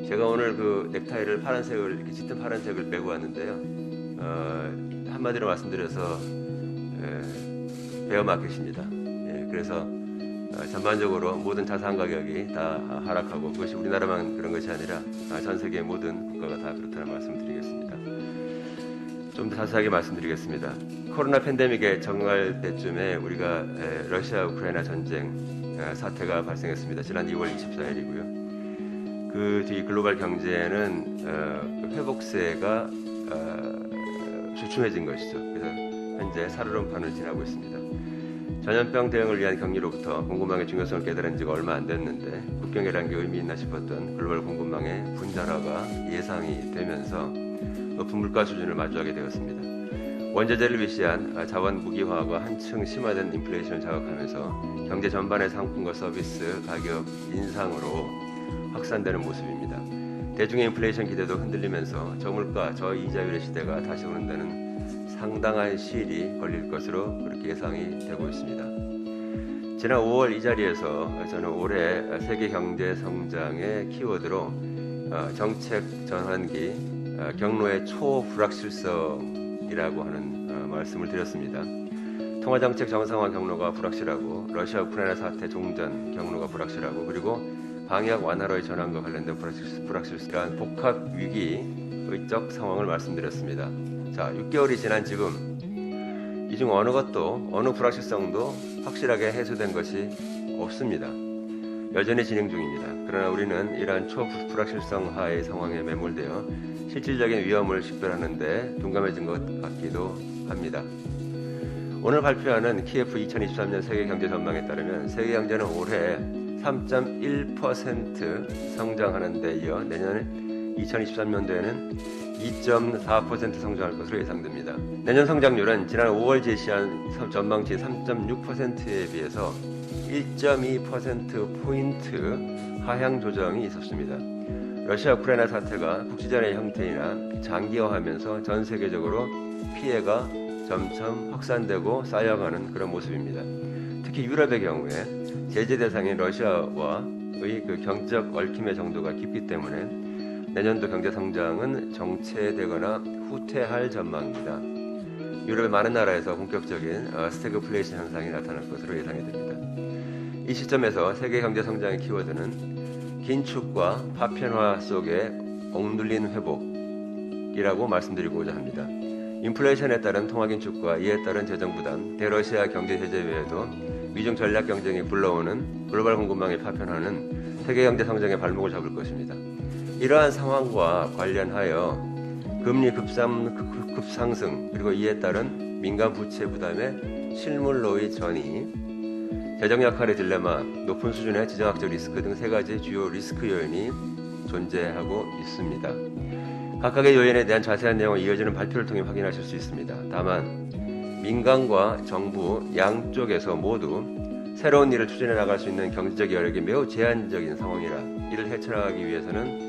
제가 오늘 그 넥타이를 파란색을 이렇게 짙은 파란색을 메고 왔는데요. 한마디로 말씀드려서 베어 마켓입니다. 그래서 전반적으로 모든 자산 가격이 다 하락하고, 그것이 우리나라만 그런 것이 아니라 전 세계 모든 국가가 다 그렇다는 말씀을 드리겠습니다. 좀 더 자세하게 말씀드리겠습니다. 코로나 팬데믹에 적응할 때쯤에 우리가 러시아 우크라이나 전쟁 사태가 발생했습니다. 지난 2월 24일이고요. 그 뒤 글로벌 경제는 회복세가 주춤해진 것이죠. 그래서 현재 살얼음판을 지나고 있습니다. 전염병 대응을 위한 격리로부터 공급망의 중요성을 깨달은 지가 얼마 안 됐는데, 국경이라는 게 의미 있나 싶었던 글로벌 공급망의 분자화가 예상이 되면서 높은 물가 수준을 마주하게 되었습니다. 원자재를 위시한 자원 무기화가 한층 심화된 인플레이션을 자극하면서 경제 전반의 상품과 서비스 가격 인상으로 확산되는 모습입니다. 대중의 인플레이션 기대도 흔들리면서 저물가, 저이자율의 시대가 다시 오는 데는 상당한 시일이 걸릴 것으로 그렇게 예상이 되고 있습니다. 지난 5월 이 자리에서 저는 올해 세계 경제 성장의 키워드로 정책 전환기, 경로의 초불확실성이라고 하는 말씀을 드렸습니다. 통화정책 정상화 경로가 불확실하고, 러시아 우크라이나 사태 종전 경로가 불확실하고, 그리고 방역 완화로의 전환과 관련된 불확실성이란 복합 위기의적 상황을 말씀드렸습니다. 자, 6개월이 지난 지금 이 중 어느 것도, 어느 불확실성도 확실하게 해소된 것이 없습니다. 여전히 진행 중입니다. 그러나 우리는 이러한 초불확실성하의 상황에 매몰되어 실질적인 위험을 식별하는 데 둔감해진 것 같기도 합니다. 오늘 발표하는 키예프 2023년 세계경제 전망에 따르면 세계경제는 올해 3.1% 성장하는 데 이어 내년 2023년도에는 2.4% 성장할 것으로 예상됩니다. 내년 성장률은 지난 5월 제시한 전망치 3.6%에 비해서 1.2%포인트 하향 조정이 있었습니다. 러시아 우크라이나 사태가 국지전의 형태이나 장기화하면서 전 세계적으로 피해가 점점 확산되고 쌓여가는 그런 모습입니다. 특히 유럽의 경우에 제재 대상인 러시아와의 그 경제적 얽힘의 정도가 깊기 때문에 내년도 경제 성장은 정체되거나 후퇴할 전망입니다. 유럽의 많은 나라에서 본격적인 스태그플레이션 현상이 나타날 것으로 예상이 됩니다. 이 시점에서 세계 경제 성장의 키워드는 긴축과 파편화 속에 억눌린 회복이라고 말씀드리고자 합니다. 인플레이션에 따른 통화 긴축과 이에 따른 재정 부담, 대러시아 경제 제재 외에도 미중 전략 경쟁이 불러오는 글로벌 공급망의 파편화는 세계 경제 성장의 발목을 잡을 것입니다. 이러한 상황과 관련하여 금리 급상승, 그리고 이에 따른 민간 부채 부담의 실물로의 전이, 재정 약화의 딜레마, 높은 수준의 지정학적 리스크 등 세 가지 주요 리스크 요인이 존재하고 있습니다. 각각의 요인에 대한 자세한 내용은 이어지는 발표를 통해 확인하실 수 있습니다. 다만 민간과 정부 양쪽에서 모두 새로운 일을 추진해 나갈 수 있는 경제적 여력이 매우 제한적인 상황이라 이를 헤쳐나가기 위해서는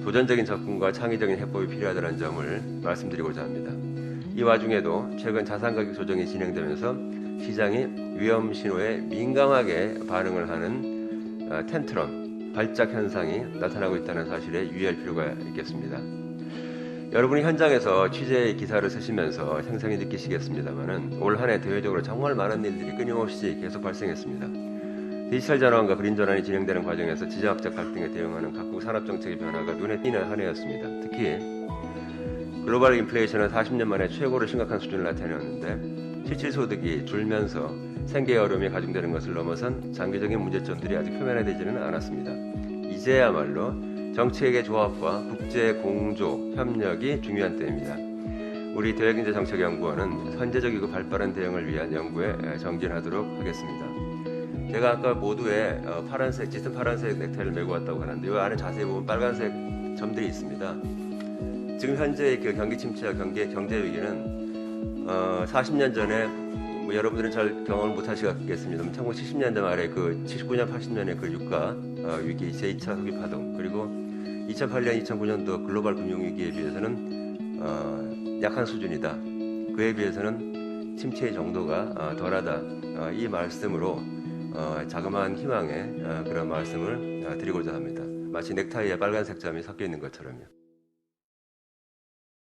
도전적인 접근과 창의적인 해법이 필요하다는 점을 말씀드리고자 합니다. 이 와중에도 최근 자산가격 조정이 진행되면서 시장이 위험 신호에 민감하게 반응을 하는 텐트럼, 발작 현상이 나타나고 있다는 사실에 유의할 필요가 있겠습니다. 여러분이 현장에서 취재 기사를 쓰시면서 생생히 느끼시겠습니다만은 올 한 해 대외적으로 정말 많은 일들이 끊임없이 계속 발생했습니다. 디지털 전환과 그린 전환이 진행되는 과정에서 지정학적 갈등에 대응하는 각국 산업 정책의 변화가 눈에 띄는 한 해였습니다. 특히 글로벌 인플레이션은 40년 만에 최고로 심각한 수준을 나타내었는데, 실질 소득이 줄면서 생계 어려움이 가중되는 것을 넘어선 장기적인 문제점들이 아직 표면화되지는 않았습니다. 이제야말로 정책의 조합과 국제 공조, 협력이 중요한 때입니다. 우리 대외경제정책연구원은 선제적이고 발빠른 대응을 위한 연구에 정진하도록 하겠습니다. 제가 아까 모두에 파란색, 짙은 파란색 넥타이를 메고 왔다고 하는데, 이 안에 자세히 보면 빨간색 점들이 있습니다. 지금 현재 그 경기 침체와 경제 위기는 40년 전에 여러분들은 잘 경험을 못 하시겠습니다만 1970년대 말에 그 79년, 80년의 그 유가 위기, 제2차 석유 파동, 그리고 2008년, 2009년도 글로벌 금융위기에 비해서는 약한 수준이다. 그에 비해서는 침체의 정도가 덜하다. 이 말씀으로 자그마한 희망의 그런 말씀을 드리고자 합니다. 마치 넥타이에 빨간색 점이 섞여 있는 것처럼요.